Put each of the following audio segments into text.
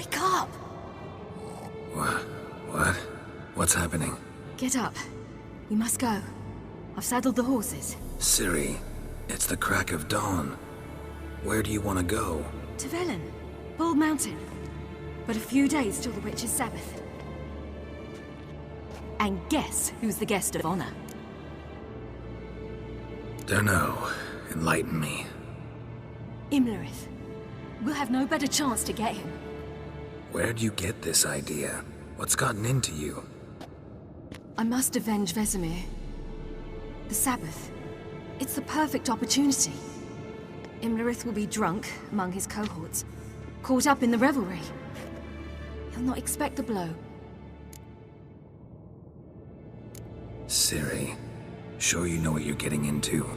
Wake up! What? What's happening? Get up. We must go. I've saddled the horses. Ciri, it's the crack of dawn. Where do you want to go? To Velen. Bald Mountain. But a few days till the Witch's Sabbath. And guess who's the guest of honor? Dunno. Enlighten me. Imrelith. We'll have no better chance to get him. Where'd you get this idea? What's gotten into you? I must avenge Vesemir. The Sabbath. It's the perfect opportunity. Imrelith will be drunk among his cohorts, caught up in the revelry. He'll not expect the blow. Ciri, sure you know what you're getting into?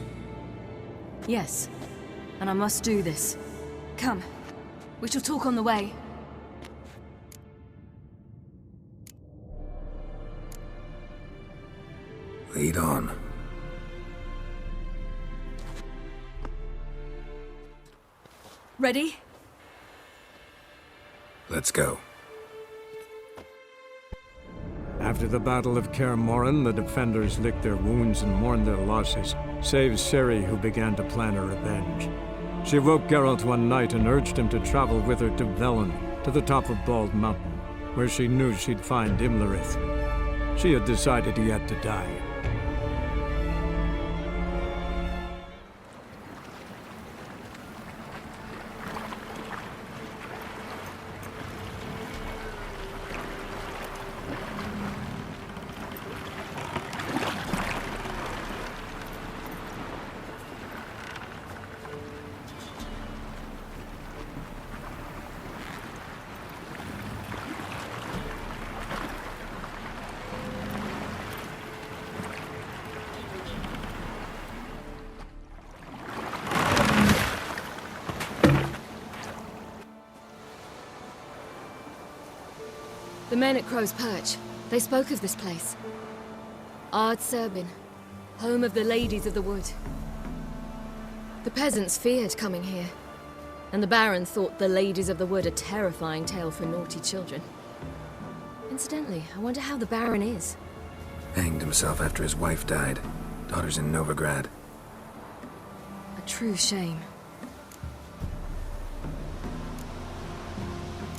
Yes, and I must do this. Come, we shall talk on the way. Lead on. Ready? Let's go. After the Battle of Kaer Morhen, the defenders licked their wounds and mourned their losses, save Ciri, who began to plan her revenge. She woke Geralt one night and urged him to travel with her to Velen, to the top of Bald Mountain, where she knew she'd find Imrelith. She had decided he had to die. The men at Crow's Perch, they spoke of this place. Ard Serbin, home of the Ladies of the Wood. The peasants feared coming here, and the Baron thought the Ladies of the Wood a terrifying tale for naughty children. Incidentally, I wonder how the Baron is. Hanged himself after his wife died. Daughter's in Novigrad. A true shame.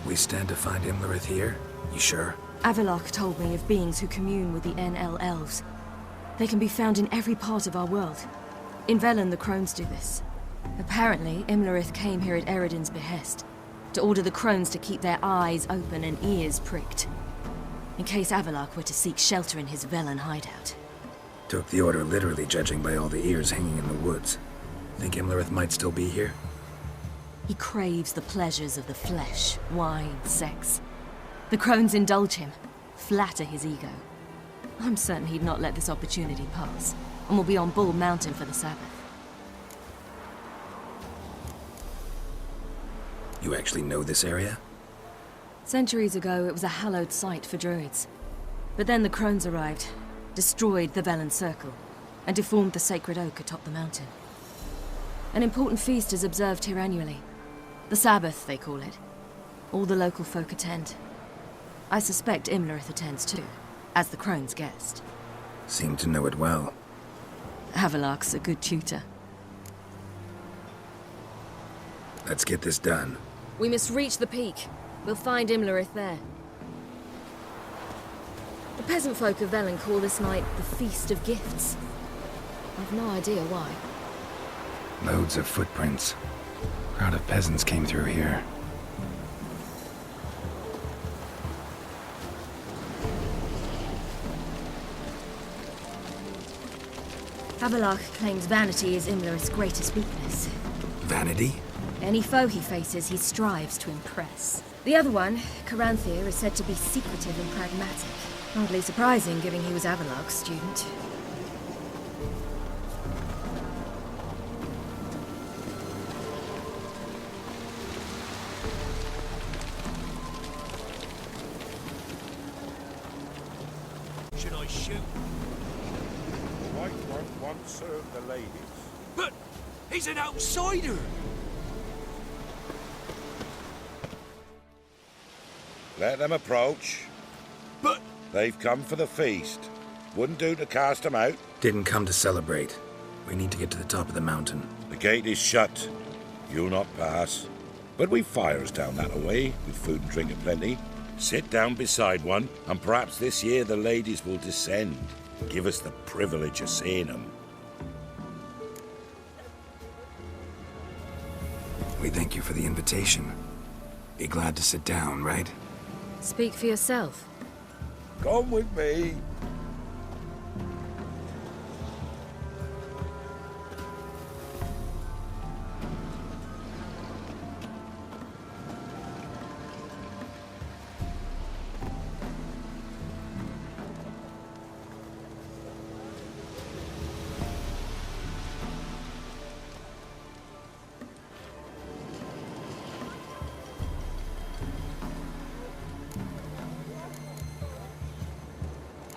We stand to find Imrelith here? You sure? Avalok told me of beings who commune with the NL elves. They can be found in every part of our world. In Velen, the Crones do this. Apparently, Imrelith came here at Eredin's behest, to order the Crones to keep their eyes open and ears pricked, in case Avalok were to seek shelter in his Velen hideout. Took the order literally, judging by all the ears hanging in the woods. Think Imrelith might still be here? He craves the pleasures of the flesh, wine, sex. The Crones indulge him, flatter his ego. I'm certain he'd not let this opportunity pass, and will be on Bald Mountain for the Sabbath. You actually know this area? Centuries ago, it was a hallowed site for druids. But then the Crones arrived, destroyed the Velen Circle, and deformed the sacred oak atop the mountain. An important feast is observed here annually. The Sabbath, they call it. All the local folk attend. I suspect Imrelith attends too, as the Crone's guest. Seem to know it well. Avalok's a good tutor. Let's get this done. We must reach the peak. We'll find Imrelith there. The peasant folk of Velen call this night the Feast of Gifts. I've no idea why. Loads of footprints. Crowd of peasants came through here. Avalok claims vanity is Imrelith's greatest weakness. Vanity? Any foe he faces, he strives to impress. The other one, Caranthir, is said to be secretive and pragmatic. Hardly surprising, given he was Avalok's student. Should I shoot? White won't once serve the ladies. But he's an outsider! Let them approach. But They've come for the feast. Wouldn't do to cast them out. Didn't come to celebrate. We need to get to the top of the mountain. The gate is shut. You'll not pass. But we've fires down that away, with food and drink aplenty. Sit down beside one, and perhaps this year the ladies will descend. Give us the privilege of seeing them. We thank you for the invitation. Be glad to sit down, right? Speak for yourself. Come with me.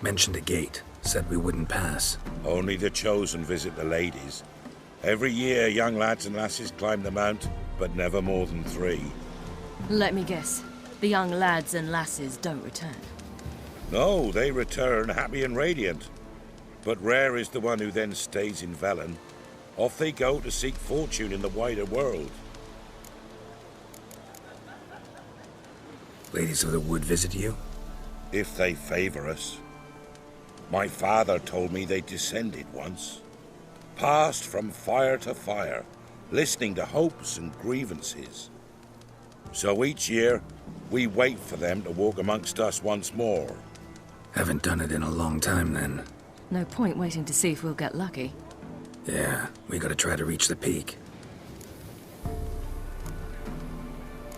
Mentioned a gate. Said we wouldn't pass. Only the chosen visit the ladies. Every year, young lads and lasses climb the mount, but never more than 3. Let me guess. The young lads and lasses don't return. No, they return happy and radiant. But rare is the one who then stays in Velen. Off they go to seek fortune in the wider world. Ladies of the Wood visit you? If they favor us. My father told me they descended once. Passed from fire to fire, listening to hopes and grievances. So each year, we wait for them to walk amongst us once more. Haven't done it in a long time, then. No point waiting to see if we'll get lucky. Yeah, we gotta try to reach the peak.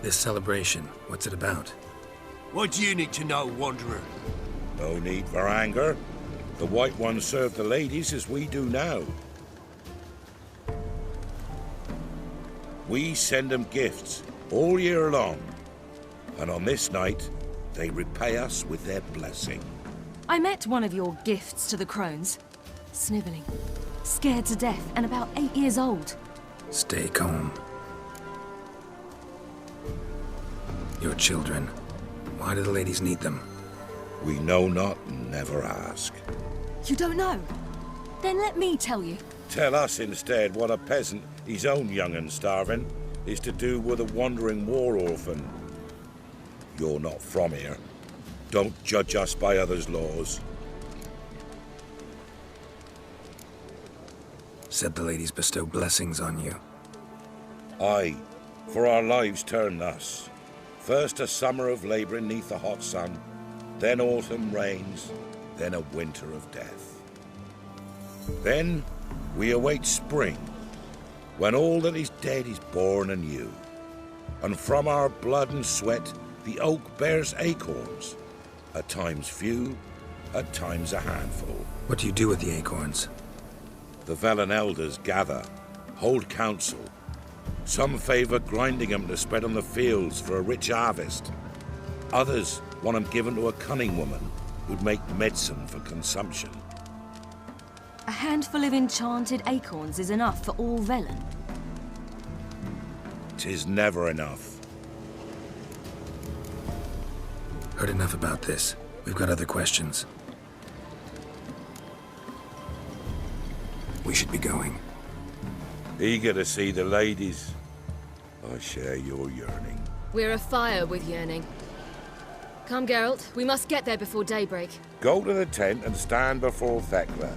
This celebration, what's it about? what do you need to know, Wanderer? No need for anger. The White Ones serve the ladies as we do now. We send them gifts all year long. And on this night, they repay us with their blessing. I met one of your gifts to the Crones. Snivelling, scared to death, and about 8 years old. Stay calm. Your children. Why do the ladies need them? We know not and never ask. You don't know? Then let me tell you. Tell us instead what a peasant, his own young and starving, is to do with a wandering war orphan. You're not from here. Don't judge us by others' laws. Said the ladies bestow blessings on you. Aye, for our lives turn thus. First a summer of labouring neath the hot sun, then autumn rains, then a winter of death. Then we await spring, when all that is dead is born anew. And from our blood and sweat the oak bears acorns, at times few, at times a handful. What do you do with the acorns? The Velen elders gather, hold council. Some favour grinding them to spread on the fields for a rich harvest. Others want them given to a cunning woman who'd make medicine for consumption. A handful of enchanted acorns is enough for all Velen. 'Tis never enough. Heard enough about this. We've got other questions. We should be going. Eager to see the ladies. I share your yearning. We're afire with yearning. Come, Geralt. We must get there before daybreak. Go to the tent and stand before Thekla.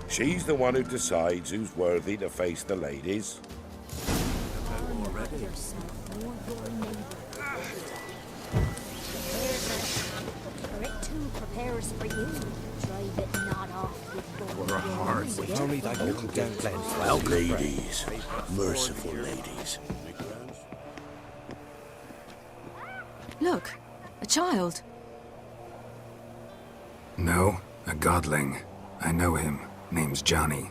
She's the one who decides who's worthy to face the ladies. Prepares for you. Drive it not off with We're hard. If only thy little down Well, ladies. Merciful ladies. Look, a child. No, a godling. I know him. Name's Johnny.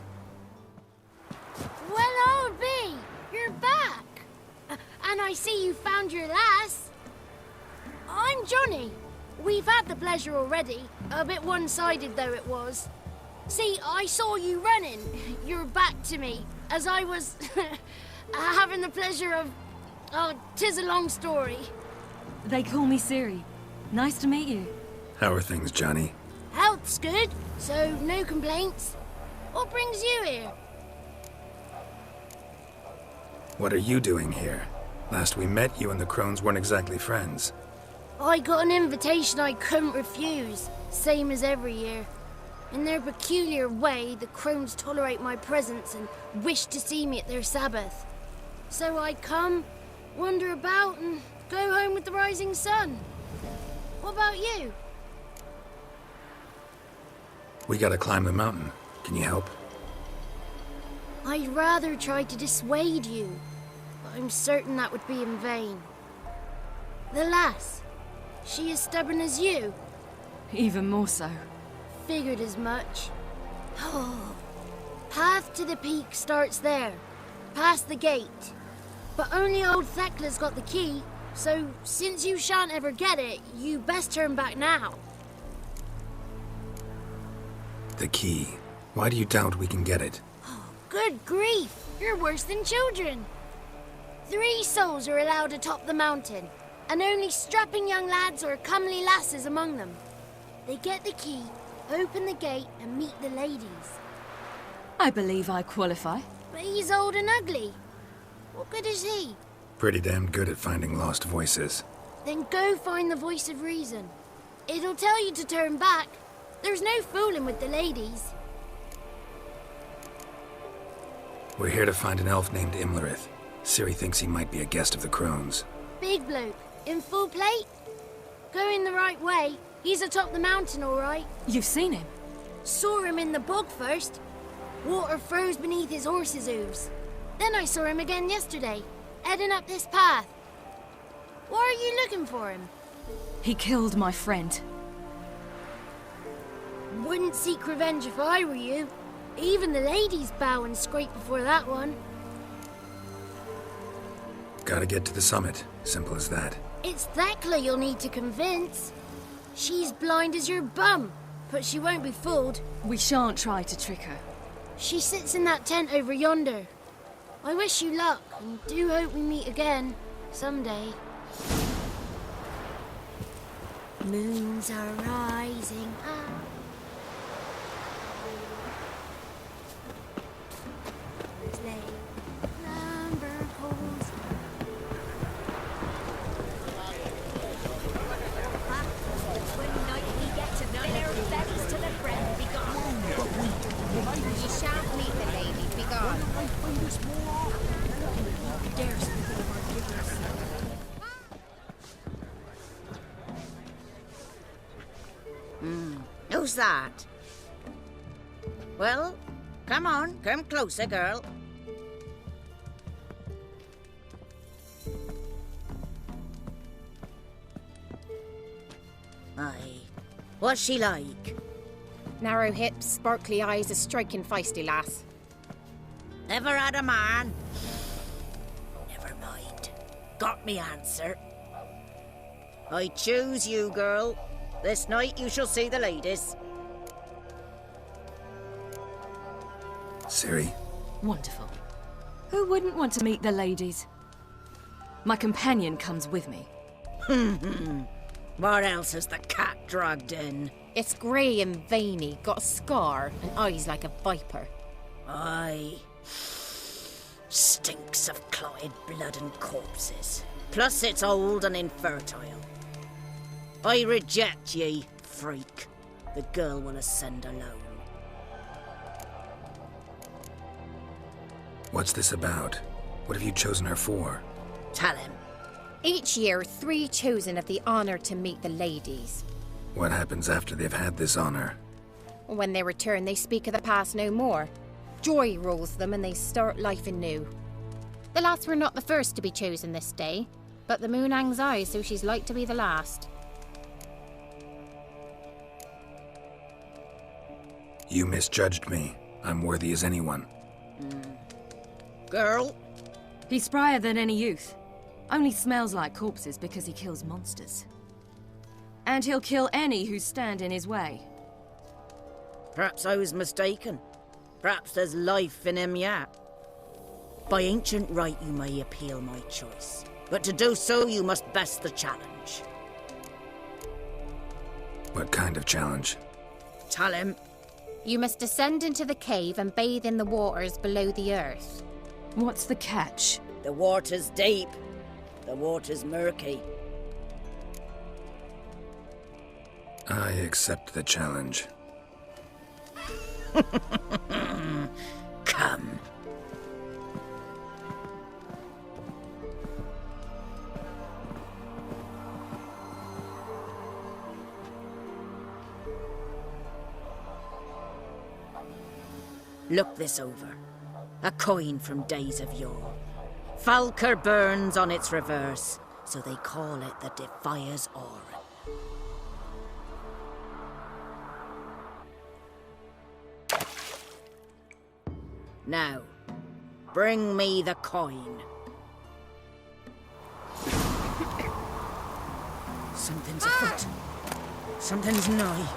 Well, I'll be. You're back. And I see you found your lass. I'm Johnny. We've had the pleasure already. A bit one-sided though it was. See, I saw you running. Your back to me. As I was having the pleasure of... Oh, 'tis a long story. They call me Ciri. Nice to meet you. How are things, Johnny? Health's good, so no complaints. What brings you here? What are you doing here? Last we met, you and the Crones weren't exactly friends. I got an invitation I couldn't refuse, same as every year. In their peculiar way, the Crones tolerate my presence and wish to see me at their Sabbath. So I come, wander about, and go home with the rising sun. What about you? We gotta climb the mountain. Can you help? I'd rather try to dissuade you, but I'm certain that would be in vain. The lass, she as stubborn as you? Even more so. Figured as much. Path to the peak starts there, past the gate. But only old Thekla's got the key, so since you shan't ever get it, you best turn back now. The key. Why do you doubt we can get it? Good grief, you're worse than children. 3 souls are allowed atop the mountain, and only strapping young lads or comely lasses among them. They get the key, open the gate, and meet the ladies. I believe I qualify. But he's old and ugly. What good is he? Pretty damn good at finding lost voices. Then go find the voice of reason. It'll tell you to turn back. There's no fooling with the ladies. We're here to find an elf named Imrelith. Ciri thinks he might be a guest of the Crones. Big bloke, in full plate? Going the right way. He's atop the mountain, all right. You've seen him? Saw him in the bog first. Water froze beneath his horse's hooves. Then I saw him again yesterday, heading up this path. Why are you looking for him? He killed my friend. Wouldn't seek revenge if I were you. Even the ladies bow and scrape before that one. Gotta get to the summit. Simple as that. It's Thekla you'll need to convince. She's blind as your bum, but she won't be fooled. We shan't try to trick her. She sits in that tent over yonder. I wish you luck, and do hope we meet again, someday. Moons are rising up. Lumber poles. One night we get to fill our bellies to the brim, be gone. You shan't meet the lady, be gone. Who's that? Well, come on, come closer, girl. Aye. What's she like? Narrow hips, sparkly eyes, a striking feisty lass. Ever had a man? Never mind. Got me answer. I choose you, girl. This night you shall see the ladies. Ciri? Wonderful. Who wouldn't want to meet the ladies? My companion comes with me. What else has the cat dragged in? It's grey and veiny, got a scar, and eyes like a viper. Aye. Stinks of clotted blood and corpses. Plus it's old and infertile. I reject ye, freak. The girl will ascend alone. What's this about? What have you chosen her for? Tell him. Each year, 3 chosen have the honour to meet the ladies. What happens after they've had this honor? When they return, they speak of the past no more. Joy rules them and they start life anew. The lass were not the first to be chosen this day, but the moon hangs high, so she's like to be the last. You misjudged me. I'm worthy as anyone. Girl? He's sprier than any youth. Only smells like corpses because he kills monsters. And he'll kill any who stand in his way. Perhaps I was mistaken. Perhaps there's life in him yet. By ancient right you may appeal my choice. But to do so you must best the challenge. What kind of challenge? Tell him. You must descend into the cave and bathe in the waters below the earth. What's the catch? The water's deep. The water's murky. I accept the challenge. Come. Look this over. A coin from days of yore. Falker burns on its reverse, so they call it the Defier's Aura. Now, bring me the coin. Something's afoot. Something's nigh.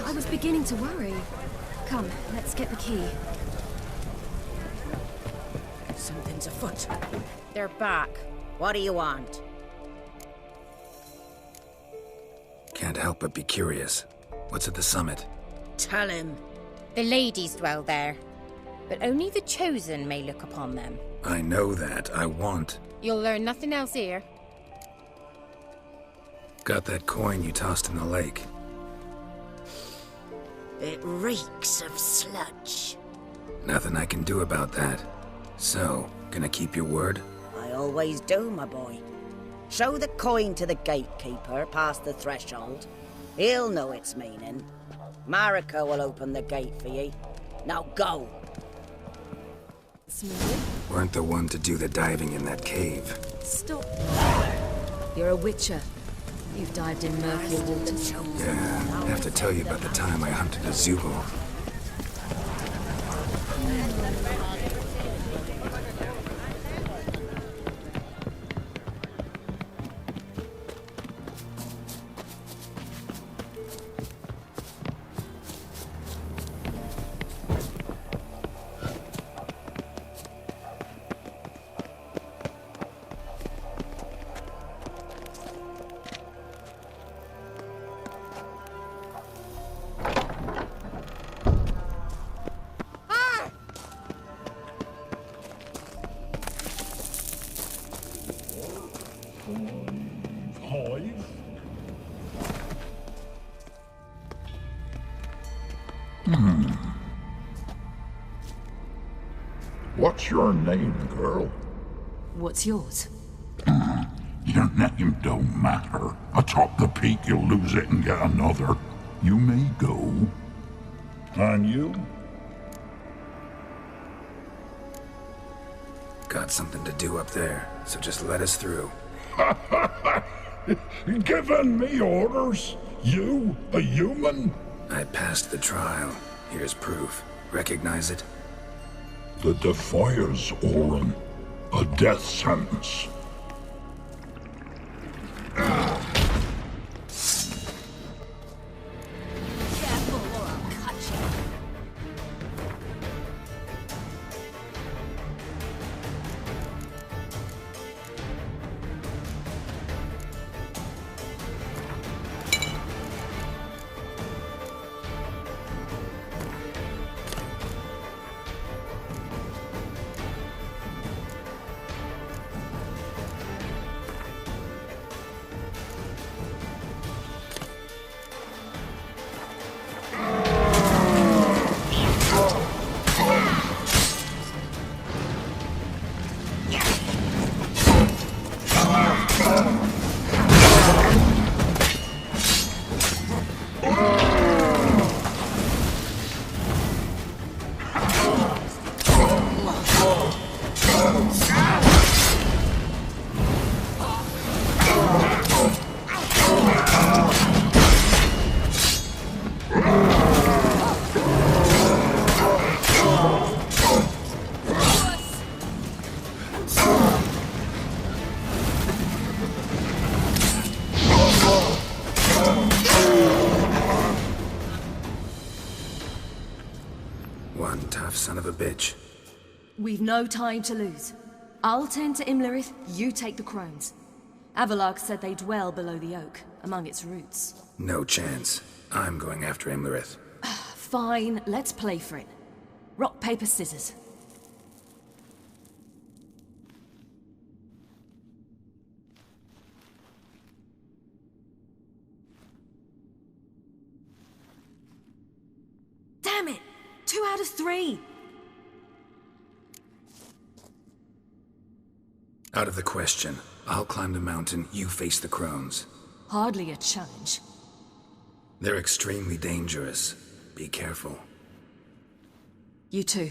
I was beginning to worry. Come, let's get the key. Something's afoot. They're back. What do you want? Can't help but be curious. What's at the summit? Tell him. The ladies dwell there, but only the chosen may look upon them. I know that. I want. You'll learn nothing else here. Got that coin you tossed in the lake. It reeks of sludge. Nothing I can do about that. So, gonna keep your word? I always do, my boy. Show the coin to the gatekeeper past the threshold. He'll know its meaning. Marika will open the gate for ye. Now go! Smooth. Weren't the one to do the diving in that cave. Stop. You're a witcher. You've dived in murkier waters. Yeah, I have to tell you about the time I hunted a Zubul. What's your name, girl? What's yours? Your name don't matter. Atop the peak, you'll lose it and get another. You may go. And you? Got something to do up there, so just let us through. Giving me orders? You, a human? I passed the trial. Here's proof. Recognize it? The Defier's Orin. A death sentence. One tough son of a bitch. We've no time to lose. I'll tend to Imrelith, you take the Crones. Avalark said they dwell below the oak, among its roots. No chance. I'm going after Imrelith. Fine, let's play for it. Rock, paper, scissors. Damn it! 2 out of 3! Out of the question. I'll climb the mountain, you face the Crones. Hardly a challenge. They're extremely dangerous. Be careful. You too.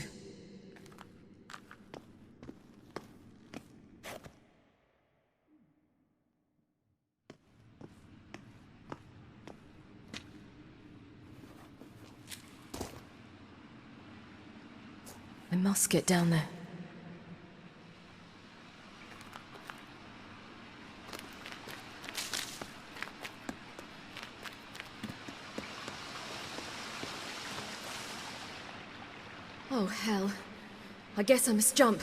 I must get down there. Oh, hell. I guess I must jump.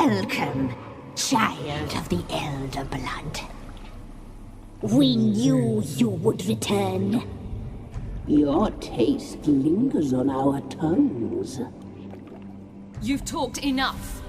Welcome, child of the Elder Blood. We knew you would return. Your taste lingers on our tongues. You've talked enough.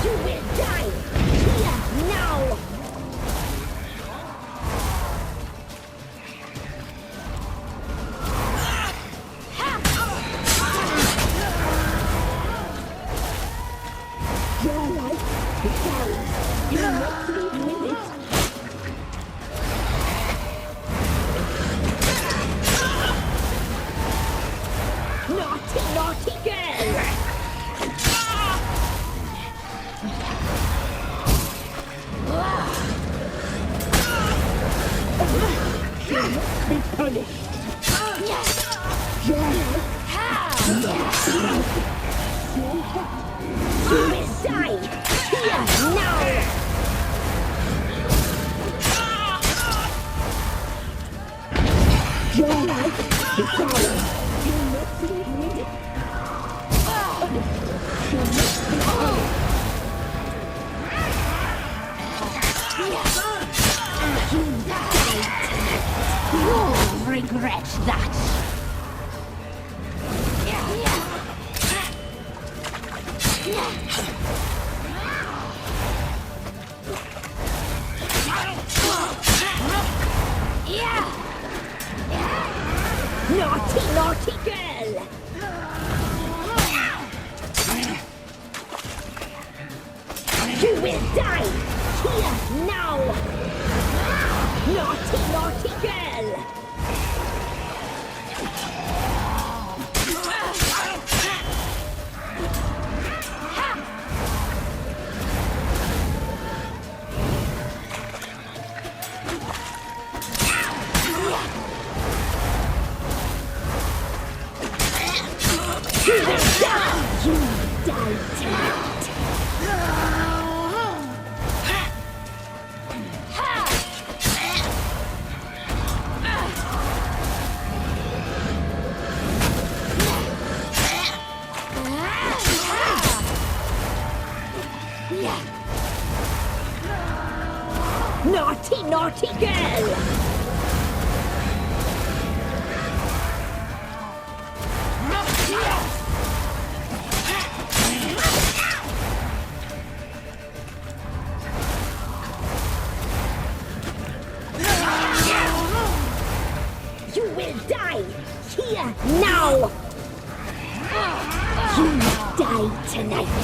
You will die here now! Your life is ours. You must leave with it. Naughty, naughty girl! You must be punished. You will die here now! Your life is ours. You must live with it. You must be punished. You died. You'll regret that. Naughty, naughty girl! You will die here now! Naughty, naughty girl! You will die! You die tonight! Naughty, naughty girl! You will die here now! You will die tonight!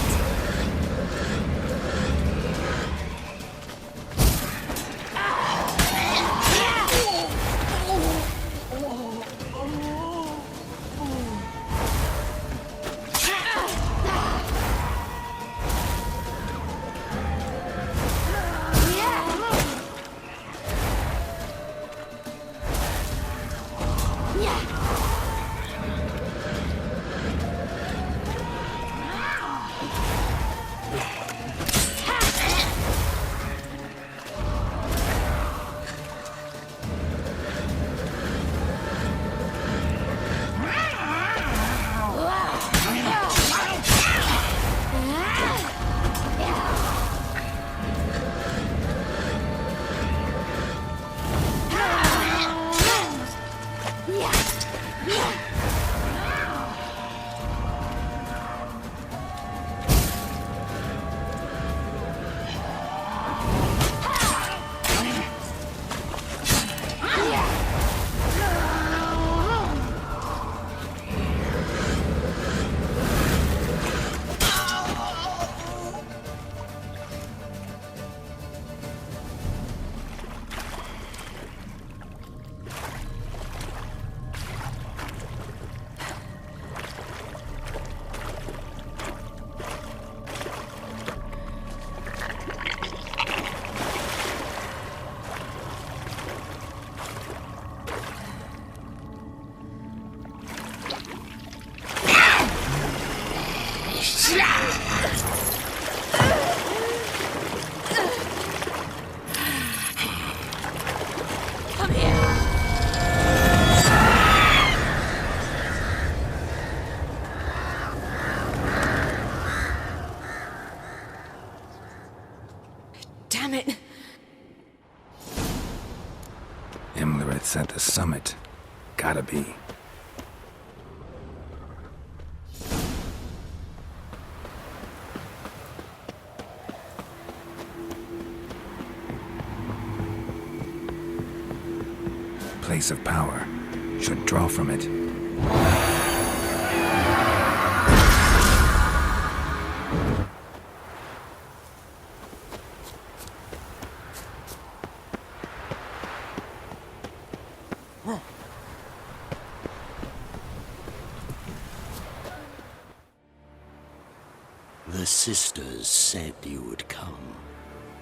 Imrelith's at the summit. Gotta be. Place of power. Should draw from it. The sisters said you would come.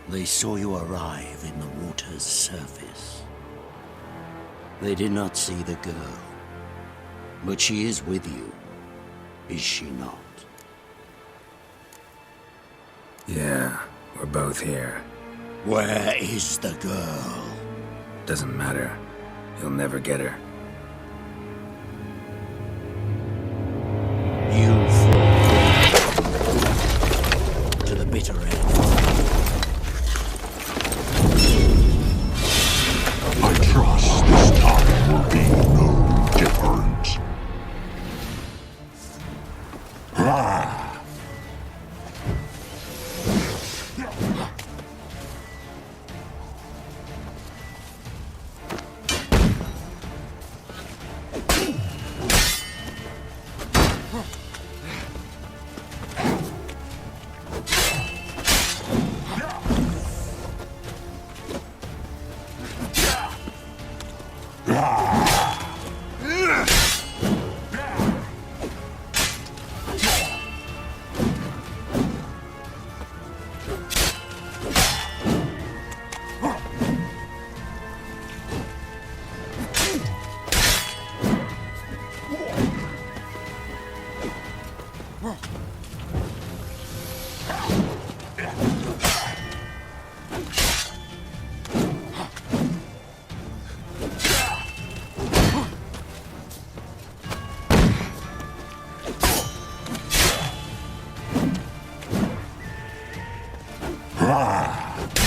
They saw you arrive in the water's surface. They did not see the girl, but she is with you, is she not? Yeah, we're both here. Where is the girl? Doesn't matter. You'll never get her. You fall to the bitter end. I trust this time will be no different.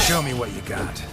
Show me what you got.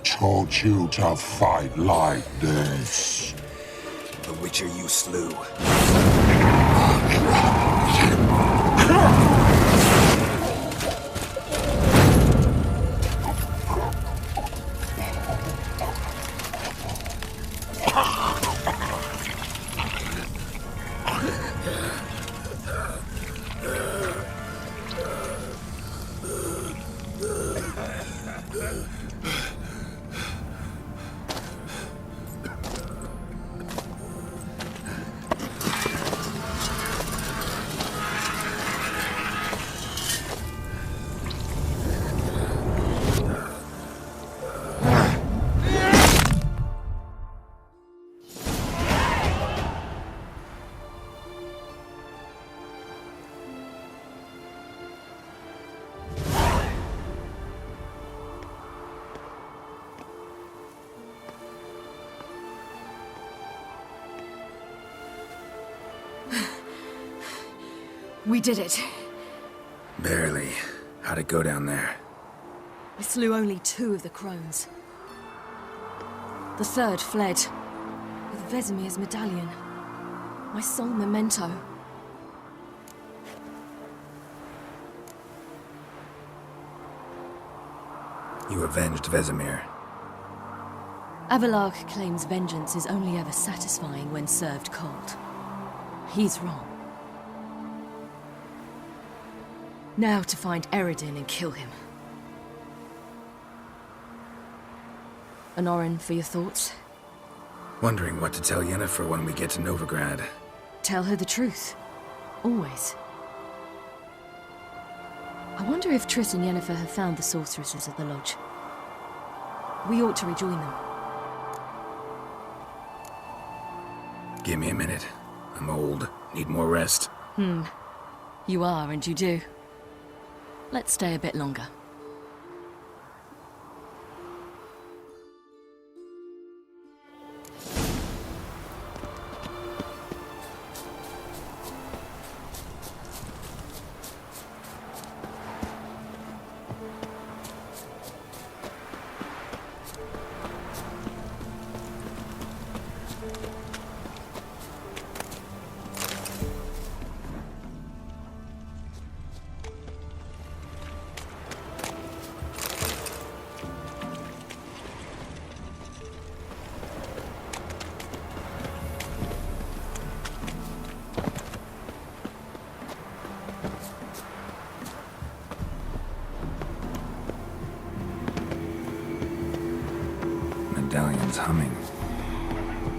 Taught you to fight like this? The Witcher you slew. We did it. Barely. How'd it go down there? We slew only 2 of the Crones. The 3rd fled, with Vesemir's medallion. My sole memento. You avenged Vesemir. Avalark claims vengeance is only ever satisfying when served cold. He's wrong. Now to find Eredin and kill him. Honorin, for your thoughts? Wondering what to tell Yennefer when we get to Novigrad. Tell her the truth. Always. I wonder if Triss and Yennefer have found the sorceresses at the lodge. We ought to rejoin them. Give me a minute. I'm old. Need more rest. You are, and you do. Let's stay a bit longer. Medallion's humming.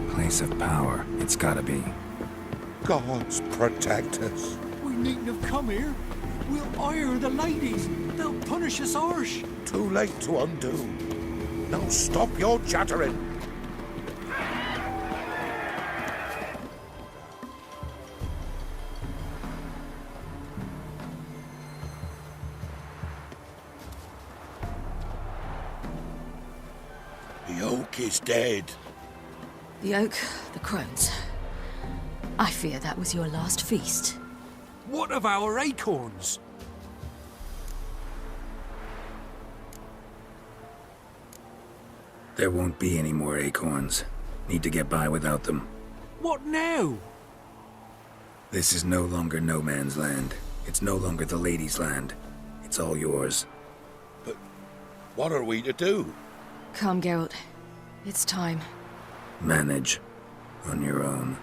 Place of power. It's gotta be. Gods protect us. We needn't have come here. We'll ire the ladies. They'll punish us harsh. Too late to undo. Now stop your chattering. The oak is dead. The oak, the Crones. I fear that was your last feast. What of our acorns? There won't be any more acorns. Need to get by without them. What now? This is no longer no man's land. It's no longer the lady's land. It's all yours. But what are we to do? Come, Geralt. It's time. Manage. On your own.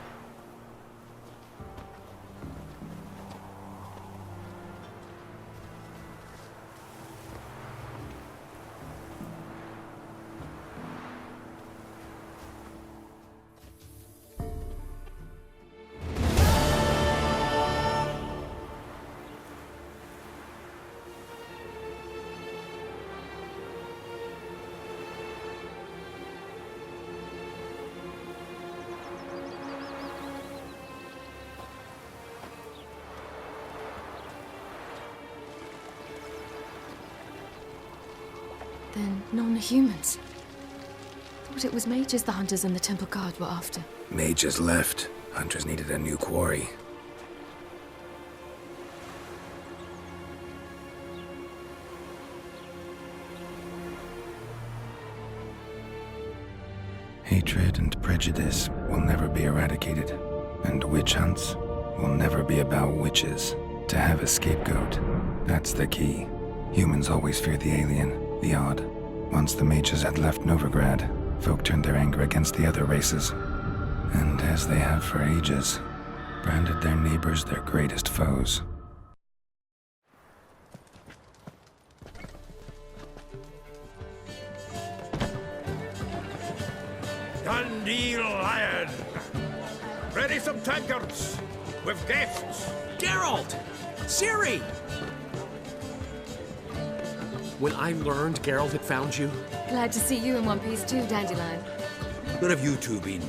Then non-humans. Thought it was mages the hunters and the temple guard were after. Mages left. Hunters needed a new quarry. Hatred and prejudice will never be eradicated, and witch hunts will never be about witches. To have a scapegoat, that's the key. Humans always fear the alien, the odd. Once the mages had left Novigrad, folk turned their anger against the other races, and as they have for ages, branded their neighbors their greatest foes. Grandee Lion! Ready some tankards! With guests! Geralt! Ciri! When I learned Geralt had found you... Glad to see you in one piece too, Dandelion. Where have you two been?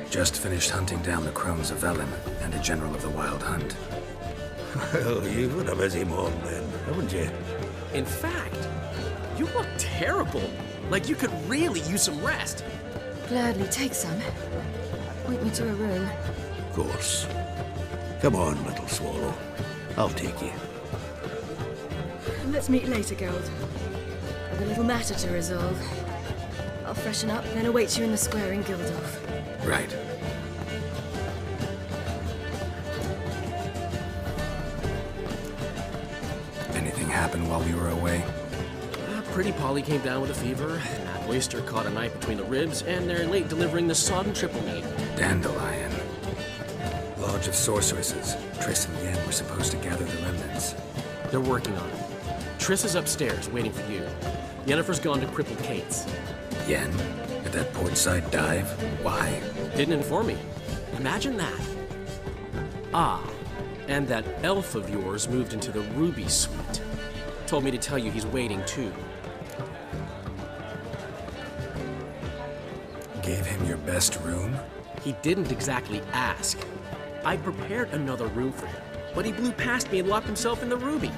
Just finished hunting down the Crones of Velen and a general of the Wild Hunt. Well, you've had a busy morning then, haven't you? In fact, you look terrible. Like you could really use some rest. Gladly take some. Point me to a room. Of course. Come on, little swallow. I'll take you. Let's meet later, Geralt. I've a little matter to resolve. I'll freshen up, then await you in the square in Gildorf. Right. Anything happen while we were away? Pretty Polly came down with a fever. That oyster caught a knife between the ribs, and they're late delivering the sodden triple meat. Dandelion. Lodge of Sorceresses. Triss and Yen were supposed to gather the remnants. They're working on it. Triss is upstairs, waiting for you. Yennefer's gone to crippled Kate's. Yen? At that portside dive? Why? Didn't inform me. Imagine that. Ah, and that elf of yours moved into the Ruby Suite. Told me to tell you he's waiting, too. Gave him your best room? He didn't exactly ask. I prepared another room for him, but he blew past me and locked himself in the Ruby.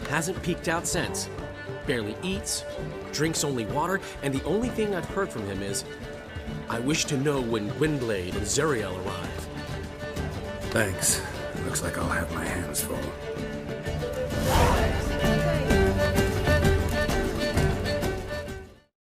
Hasn't peeked out since. Barely eats, drinks only water, and the only thing I've heard from him is, I wish to know when Gwynblade and Zariel arrive. Thanks. Looks like I'll have my hands full.